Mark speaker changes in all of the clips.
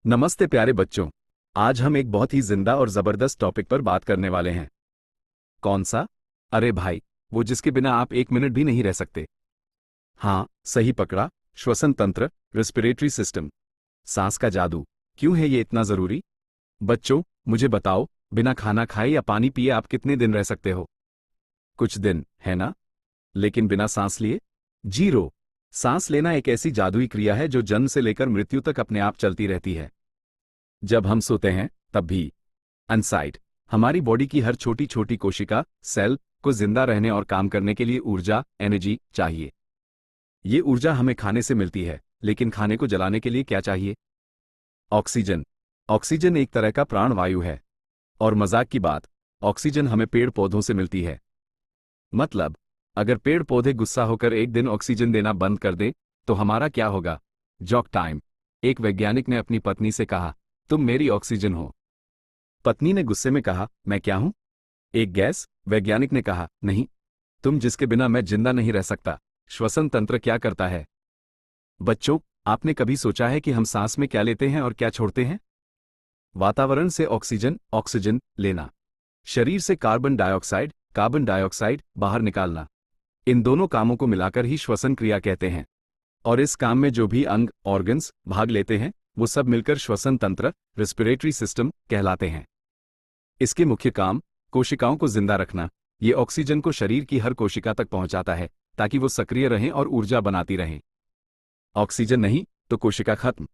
Speaker 1: नमस्ते प्यारे बच्चों। आज हम एक बहुत ही जिंदा और जबरदस्त टॉपिक पर बात करने वाले हैं। कौन सा? अरे भाई, वो जिसके बिना आप एक मिनट भी नहीं रह सकते। हाँ, सही पकड़ा। श्वसन तंत्र, रेस्पिरेटरी सिस्टम, सांस का जादू। क्यों है ये इतना जरूरी? बच्चों, मुझे बताओ, बिना खाना खाए या पानी पिए आप कितने दिन रह सकते हो? कुछ दिन, है ना? लेकिन बिना सांस लिए? जीरो। सांस लेना एक ऐसी जादुई क्रिया है जो जन्म से लेकर मृत्यु तक अपने आप चलती रहती है। जब हम सोते हैं तब भी अनसाइड हमारी बॉडी की हर छोटी छोटी कोशिका, सेल को जिंदा रहने और काम करने के लिए ऊर्जा, एनर्जी चाहिए। ये ऊर्जा हमें खाने से मिलती है, लेकिन खाने को जलाने के लिए क्या चाहिए? ऑक्सीजन। ऑक्सीजन एक तरह का प्राण वायु है। और मजाक की बात, ऑक्सीजन हमें पेड़ पौधों से मिलती है। मतलब, अगर पेड़ पौधे गुस्सा होकर एक दिन ऑक्सीजन देना बंद कर दें, तो हमारा क्या होगा? Joke time. एक वैज्ञानिक ने अपनी पत्नी से कहा, तुम मेरी ऑक्सीजन हो। पत्नी ने गुस्से में कहा, मैं क्या हूं? एक गैस? वैज्ञानिक ने कहा, नहीं, तुम जिसके बिना मैं जिंदा नहीं रह सकता। श्वसन तंत्र क्या करता है? बच्चों, आपने कभी सोचा है कि हम सांस में क्या लेते हैं और क्या छोड़ते हैं? वातावरण से ऑक्सीजन ऑक्सीजन लेना, शरीर से कार्बन डाइऑक्साइड बाहर निकालना। इन दोनों कामों को मिलाकर ही श्वसन क्रिया कहते हैं। और इस काम में जो भी अंग, ऑर्गन्स भाग लेते हैं, वो सब मिलकर श्वसन तंत्र, रेस्पिरेटरी सिस्टम कहलाते हैं। इसके मुख्य काम, कोशिकाओं को जिंदा रखना। ये ऑक्सीजन को शरीर की हर कोशिका तक पहुंचाता है, ताकि वो सक्रिय रहें और ऊर्जा बनाती रहें। ऑक्सीजन नहीं तो कोशिका खत्म।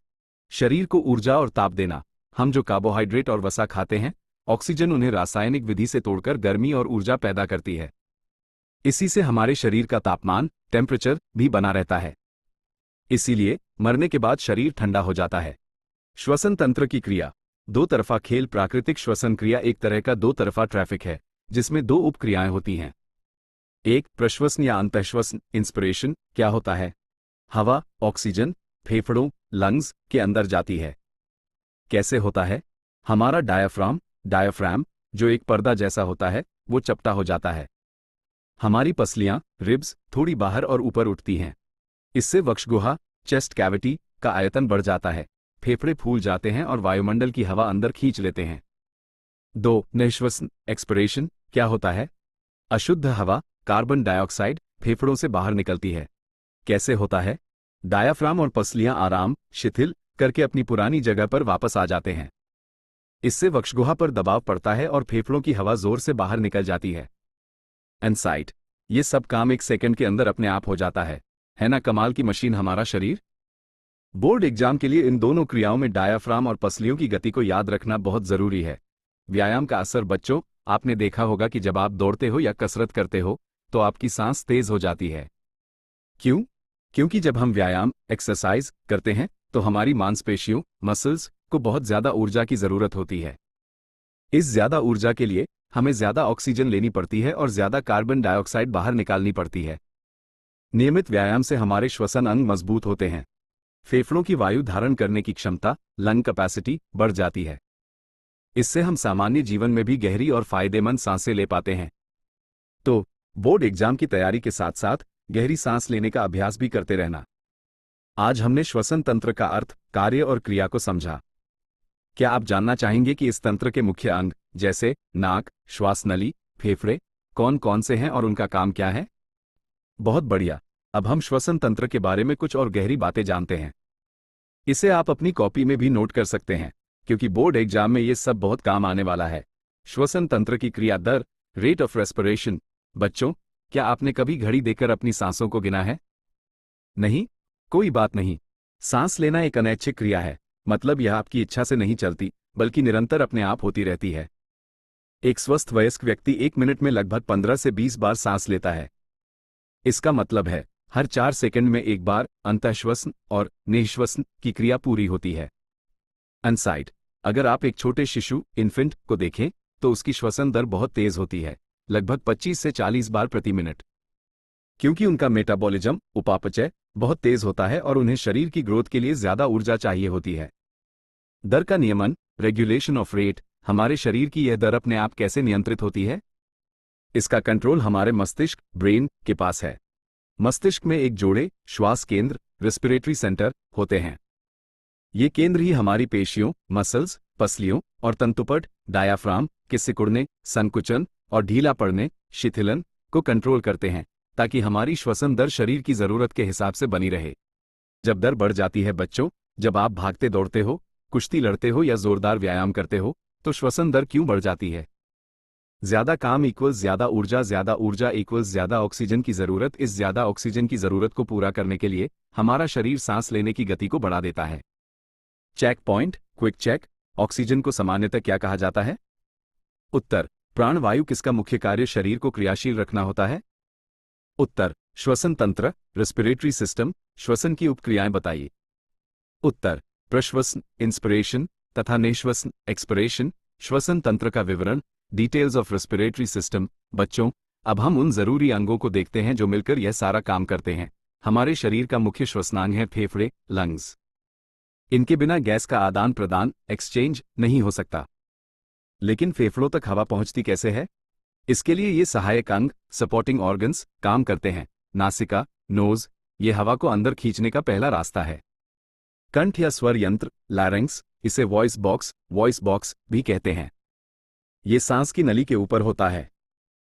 Speaker 1: शरीर को ऊर्जा और ताप देना, हम जो कार्बोहाइड्रेट और वसा खाते हैं, ऑक्सीजन उन्हें रासायनिक विधि से तोड़कर गर्मी और ऊर्जा पैदा करती है। इसी से हमारे शरीर का तापमान, टेम्परेचर भी बना रहता है। इसीलिए मरने के बाद शरीर ठंडा हो जाता है। श्वसन तंत्र की क्रिया, दो तरफा खेल। प्राकृतिक श्वसन क्रिया एक तरह का दो तरफा ट्रैफिक है, जिसमें दो उपक्रियाएं होती हैं। एक, प्रश्वसन या अंतःश्वसन। इंस्पिरेशन क्या होता है? हवा, ऑक्सीजन फेफड़ों, लंग्स के अंदर जाती है। कैसे होता है? हमारा डायाफ्राम, जो एक पर्दा जैसा होता है, वो चपटा हो जाता है। हमारी पसलियां, रिब्स, थोड़ी बाहर और ऊपर उठती हैं। इससे वक्षगुहा, चेस्ट कैविटी का आयतन बढ़ जाता है। फेफड़े फूल जाते हैं और वायुमंडल की हवा अंदर खींच लेते हैं। दो, निःश्वसन एक्सपिरेशन क्या होता है? अशुद्ध हवा, कार्बन डाइऑक्साइड फेफड़ों से बाहर निकलती है। कैसे होता है? डायाफ्राम और पसलियां आराम, शिथिल करके अपनी पुरानी जगह पर वापस आ जाते हैं। इससे वक्षगुहा पर दबाव पड़ता है और फेफड़ों की हवा जोर से बाहर निकल जाती है। इनसाइट, ये सब काम एक सेकंड के अंदर अपने आप हो जाता है ना कमाल की मशीन हमारा शरीर? बोर्ड एग्जाम के लिए इन दोनों क्रियाओं में डायाफ्राम और पसलियों की गति को याद रखना बहुत जरूरी है। व्यायाम का असर बच्चों, आपने देखा होगा कि जब आप दौड़ते हो या कसरत करते हो, तो आपकी सांस तेज हो जाती है। क्यों? क्योंकि जब हम व्यायाम, एक्सरसाइज करते हैं, तो हमारी मांसपेशियों, मसल्स को बहुत ज्यादा ऊर्जा की जरूरत होती है। इस ज्यादा ऊर्जा के लिए हमें ज्यादा ऑक्सीजन लेनी पड़ती है और ज्यादा कार्बन डाइऑक्साइड बाहर निकालनी पड़ती है। नियमित व्यायाम से हमारे श्वसन अंग मजबूत होते हैं। फेफड़ों की वायु धारण करने की क्षमता, लंग कैपेसिटी बढ़ जाती है। इससे हम सामान्य जीवन में भी गहरी और फायदेमंद सांसें ले पाते हैं। तो बोर्ड एग्जाम की तैयारी के साथ साथ गहरी सांस लेने का अभ्यास भी करते रहना। आज हमने श्वसन तंत्र का अर्थ, कार्य और क्रिया को समझा। क्या आप जानना चाहेंगे कि इस तंत्र के मुख्य अंग, जैसे नाक, श्वास नली, फेफड़े, कौन कौन से हैं और उनका काम क्या है? बहुत बढ़िया। अब हम श्वसन तंत्र के बारे में कुछ और गहरी बातें जानते हैं। इसे आप अपनी कॉपी में भी नोट कर सकते हैं, क्योंकि बोर्ड एग्जाम में ये सब बहुत काम आने वाला है। श्वसन तंत्र की क्रिया दर, रेट ऑफ रेस्पिरेशन। बच्चों, क्या आपने कभी घड़ी देखकर अपनी सांसों को गिना है? नहीं? कोई बात नहीं। सांस लेना एक अनैच्छिक क्रिया है, मतलब यह आपकी इच्छा से नहीं चलती, बल्कि निरंतर अपने आप होती रहती है। एक स्वस्थ वयस्क व्यक्ति 1 मिनट में लगभग 15 से 20 बार सांस लेता है। इसका मतलब है, हर 4 सेकंड में एक बार अंतःश्वसन और निःश्वसन की क्रिया पूरी होती है। अनसाइड, अगर आप एक छोटे शिशु, इन्फेंट को देखें, तो उसकी श्वसन दर बहुत तेज होती है, लगभग 25 से 40 बार प्रति मिनट। क्योंकि उनका मेटाबॉलिज्म, उपापचय बहुत तेज होता है और उन्हें शरीर की ग्रोथ के लिए ज्यादा ऊर्जा चाहिए होती है। दर का नियमन, रेगुलेशन ऑफ रेट। हमारे शरीर की यह दर अपने आप कैसे नियंत्रित होती है? इसका कंट्रोल हमारे मस्तिष्क, ब्रेन के पास है। मस्तिष्क में एक जोड़े श्वास केंद्र, रेस्पिरेटरी सेंटर होते हैं। ये केंद्र ही हमारी पेशियों, मसल्स, पसलियों और तंतुपट, डायाफ्राम के सिकुड़ने, संकुचन और ढीला पड़ने, शिथिलन को कंट्रोल करते हैं, ताकि हमारी श्वसन दर शरीर की जरूरत के हिसाब से बनी रहे। जब दर बढ़ जाती है बच्चों, जब आप भागते दौड़ते हो, कुश्ती लड़ते हो या जोरदार व्यायाम करते हो, तो श्वसन दर क्यों बढ़ जाती है? ज्यादा काम इक्वल्स ज्यादा ऊर्जा इक्वल्स ज्यादा ऑक्सीजन की जरूरत। इस ज्यादा ऑक्सीजन की जरूरत को पूरा करने के लिए हमारा शरीर सांस लेने की गति को बढ़ा देता है। Check point, quick check. Oxygen को सामान्यतः क्या कहा जाता है? उत्तर, प्राणवायु। किसका मुख्य कार्य शरीर को क्रियाशील रखना होता है? उत्तर, श्वसन तंत्र, रेस्पिरेटरी सिस्टम। श्वसन की उपक्रियाएं बताइए। उत्तर, प्रश्वसन, इंस्पिरेशन तथा निश्वसन, एक्सपिरेशन। श्वसन तंत्र का विवरण, डिटेल्स ऑफ रेस्पिरेटरी सिस्टम। बच्चों, अब हम उन जरूरी अंगों को देखते हैं जो मिलकर यह सारा काम करते हैं। हमारे शरीर का मुख्य श्वसनांग है फेफड़े, लंग्स। इनके बिना गैस का आदान प्रदान, एक्सचेंज नहीं हो सकता। लेकिन फेफड़ों तक हवा पहुंचती कैसे है? इसके लिए ये सहायक अंग, सपोर्टिंग ऑर्गन्स, काम करते हैं। नासिका, नोज, ये हवा को अंदर खींचने का पहला रास्ता है। कंठ या स्वर यंत्र, लैरिंक्स, इसे वॉइस बॉक्स भी कहते हैं। ये सांस की नली के ऊपर होता है।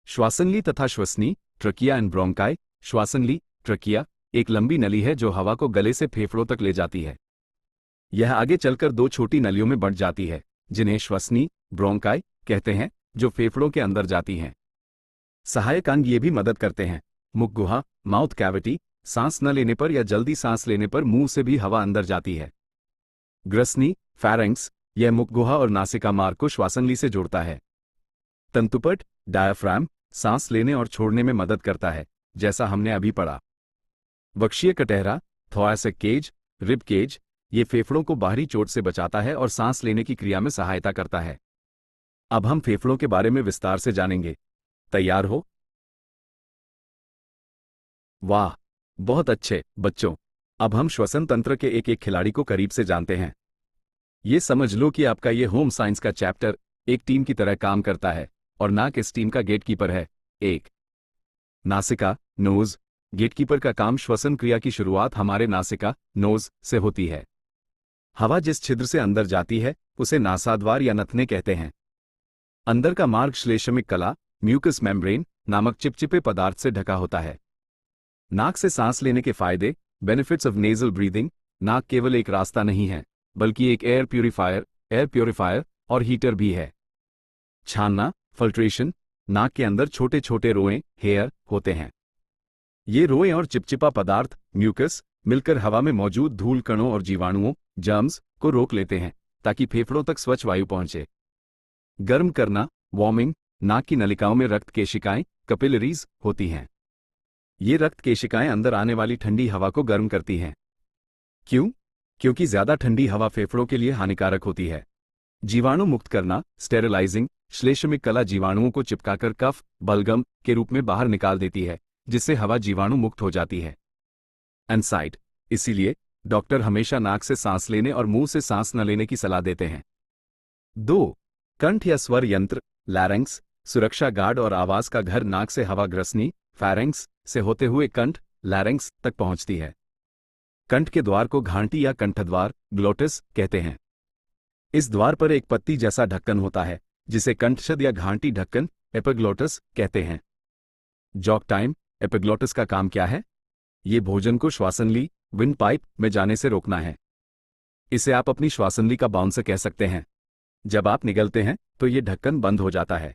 Speaker 1: श्वासनली तथा श्वसनी, ट्रकिया एंड ब्रोंकाई। श्वासनली, ट्रकिया, एक लंबी नली है जो हवा को गले से फेफड़ों तक ले जाती है। यह आगे चलकर दो छोटी नलियों में बंट जाती है, जिन्हें श्वसनी, ब्रोंकाई कहते हैं, जो फेफड़ों के अंदर जाती हैं। सहायक अंग ये भी मदद करते हैं। मुख गुहा, माउथ कैविटी, सांस न लेने पर या जल्दी सांस लेने पर मुंह से भी हवा अंदर जाती है। ग्रसनी, फैरिंक्स, यह मुख गुहा और नासिका मार्ग को श्वासनली से जोड़ता है। तंतुपट, डायाफ्राम, सांस लेने और छोड़ने में मदद करता है, जैसा हमने अभी पढ़ा। वक्षीय कटहरा, थोरैसिक केज, रिब केज, ये फेफड़ों को बाहरी चोट से बचाता है और सांस लेने की क्रिया में सहायता करता है। अब हम फेफड़ों के बारे में विस्तार से जानेंगे। तैयार हो? वाह, बहुत अच्छे बच्चों। अब हम श्वसन तंत्र के एक एक खिलाड़ी को करीब से जानते हैं। ये समझ लो कि आपका ये होम साइंस का चैप्टर एक टीम की तरह काम करता है और नाक इस टीम का गेटकीपर है। एक, नासिका, नोज। गेटकीपर का काम श्वसन क्रिया की शुरुआत हमारे नासिका, नोज से होती है। हवा जिस छिद्र से अंदर जाती है उसे नासाद्वार या नथने कहते हैं। अंदर का मार्ग श्लेष्मिक कला, म्यूकस मेम्ब्रेन नामक चिपचिपे पदार्थ से ढका होता है। नाक से सांस लेने के फायदे, बेनिफिट्स ऑफ नेजल ब्रीदिंग। नाक केवल एक रास्ता नहीं है, बल्कि एक एयर प्यूरिफायर और हीटर भी है। छानना, फिल्ट्रेशन। नाक के अंदर छोटे छोटे रोएं, हेयर, होते हैं। ये रोएं और चिपचिपा पदार्थ, म्यूकस, मिलकर हवा में मौजूद धूल कणों और जीवाणुओं, जर्म्स, को रोक लेते हैं, ताकि फेफड़ों तक स्वच्छ वायु पहुंचे। गर्म करना, वार्मिंग। नाक की नलिकाओं में रक्त केशिकाएं, कैपिलरीज, होती हैं। ये रक्त केशिकाएं अंदर आने वाली ठंडी हवा को गर्म करती हैं। क्यों? क्योंकि ज्यादा ठंडी हवा फेफड़ों के लिए हानिकारक होती है। जीवाणु मुक्त करना, स्टेरिलाइजिंग। श्लेष्मिक कला जीवाणुओं को चिपकाकर कफ, बलगम के रूप में बाहर निकाल देती है, जिससे हवा जीवाणु मुक्त हो जाती है। एनसाइड, इसीलिए डॉक्टर हमेशा नाक से सांस लेने और मुंह से सांस न लेने की सलाह देते हैं। 2, कंठ या स्वर यंत्र, लैरिंक्स, सुरक्षा गार्ड और आवाज का घर। नाक से हवा ग्रसनी, फैरिंक्स से होते हुए कंठ, लैरिंक्स तक पहुंचती है। कंठ के द्वार को घांटी या कंठद्वार, ग्लोटिस, कहते हैं। इस द्वार पर एक पत्ती जैसा ढक्कन होता है, जिसे कंठछद या घांटी ढक्कन, एपिग्लोटिस, कहते हैं। जॉक टाइम, एपिग्लोटिस का काम क्या है? ये भोजन को श्वासनली, विंड पाइप में जाने से रोकना है। इसे आप अपनी श्वासनली का बाउंसर कह सकते हैं। जब आप निगलते हैं तो ये ढक्कन बंद हो जाता है।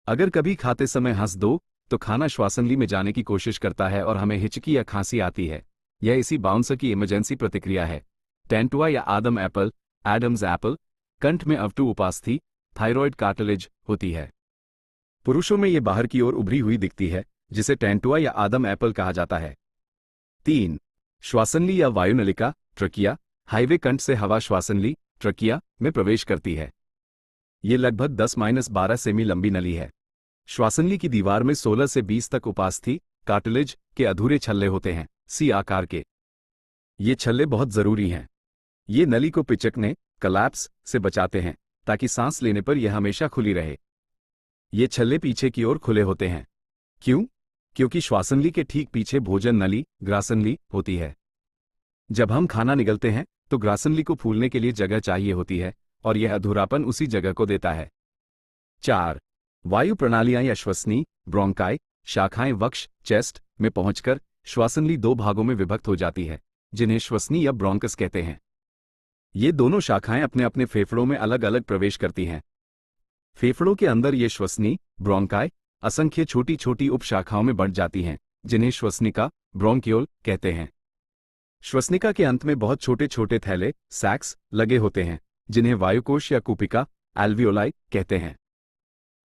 Speaker 1: अगर कभी खाते समय हंस दो तो खाना श्वासनली में जाने की कोशिश करता है और हमें हिचकी या खांसी आती है। यह इसी बाउंसर की इमरजेंसी प्रतिक्रिया है। टेंटुआ या एडम्स एप्पल, कंठ में अवटु उपास्थि, थायरॉइड कार्टिलेज, होती है। पुरुषों में यह बाहर की ओर उभरी हुई दिखती है, जिसे टेंटुआ या आदम एप्पल कहा जाता है। 3, श्वासनली या वायुनलिका, ट्रकिया। हाईवे कंठ से हवा श्वासनली, ट्रकिया, में प्रवेश करती है। ये लगभग 10-12 सेमी लंबी नली है। श्वासनली की दीवार में 16 से 20 तक उपास्थि, कार्टिलेज, के अधूरे छल्ले होते हैं, सी आकार के। ये छल्ले बहुत जरूरी हैं। ये नली को पिचकने, कलैप्स, से बचाते हैं, ताकि सांस लेने पर यह हमेशा खुली रहे। ये छल्ले पीछे की ओर खुले होते हैं। क्यों? क्योंकि श्वासनली के ठीक पीछे भोजन नली, ग्रासनली, होती है। जब हम खाना निगलते हैं तो ग्रासनली को फूलने के लिए जगह चाहिए होती है और यह अधूरापन उसी जगह को देता है। 4. वायु प्रणालियां या श्वसनी ब्रोंकाई शाखाएं वक्ष चेस्ट में पहुंचकर श्वासनली दो भागों में विभक्त हो जाती है, जिन्हें श्वसनी या ब्रोंकस कहते हैं। ये दोनों शाखाएं अपने अपने फेफड़ों में अलग अलग प्रवेश करती हैं। फेफड़ों के अंदर ये श्वसनी ब्रोंकाई असंख्य छोटी छोटी उपशाखाओं में बढ़ जाती हैं, जिन्हें श्वसनिका ब्रोंक्यूल कहते हैं। श्वसनिका के अंत में बहुत छोटे छोटे थैले सैक्स लगे होते हैं, जिन्हें वायुकोश या कूपिका एल्वियोलाई कहते हैं।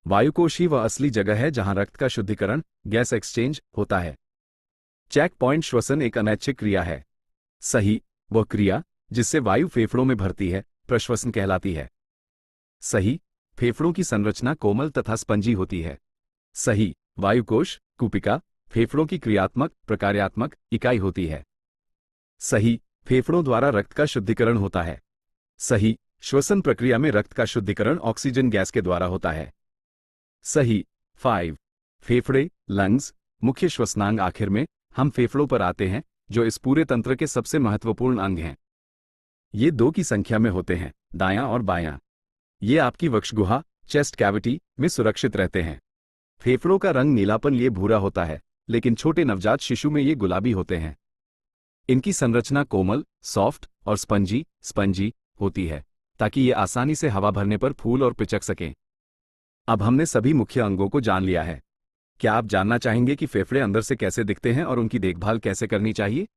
Speaker 1: वायुकोश ही वह असली जगह है जहां रक्त का शुद्धिकरण गैस एक्सचेंज होता है। चेक पॉइंट श्वसन एक अनैच्छिक क्रिया है। सही, वह क्रिया जिससे वायु फेफड़ों में भरती है प्रश्वसन कहलाती है। सही, फेफड़ों की संरचना कोमल तथा स्पंजी होती है। सही, वायुकोश कूपिका फेफड़ों की क्रियात्मक प्रकार्यात्मक इकाई होती है। सही, फेफड़ों द्वारा रक्त का शुद्धिकरण होता है। सही, श्वसन प्रक्रिया में रक्त का शुद्धिकरण ऑक्सीजन गैस के द्वारा होता है। सही। 5. फेफड़े लंग्स मुख्य श्वसनांग। आखिर में हम फेफड़ों पर आते हैं, जो इस पूरे तंत्र के सबसे महत्वपूर्ण अंग हैं। ये 2 की संख्या में होते हैं, दायां और बायां। ये आपकी वक्षगुहा चेस्ट कैविटी में सुरक्षित रहते हैं। फेफड़ों का रंग नीलापन लिए भूरा होता है, लेकिन छोटे नवजात शिशु में ये गुलाबी होते हैं। इनकी संरचना कोमल सॉफ्ट और स्पंजी होती है, ताकि ये आसानी से हवा भरने पर फूल और पिचक सकें। अब हमने सभी मुख्य अंगों को जान लिया है। क्या आप जानना चाहेंगे कि फेफड़े अंदर से कैसे दिखते हैं और उनकी देखभाल कैसे करनी चाहिए?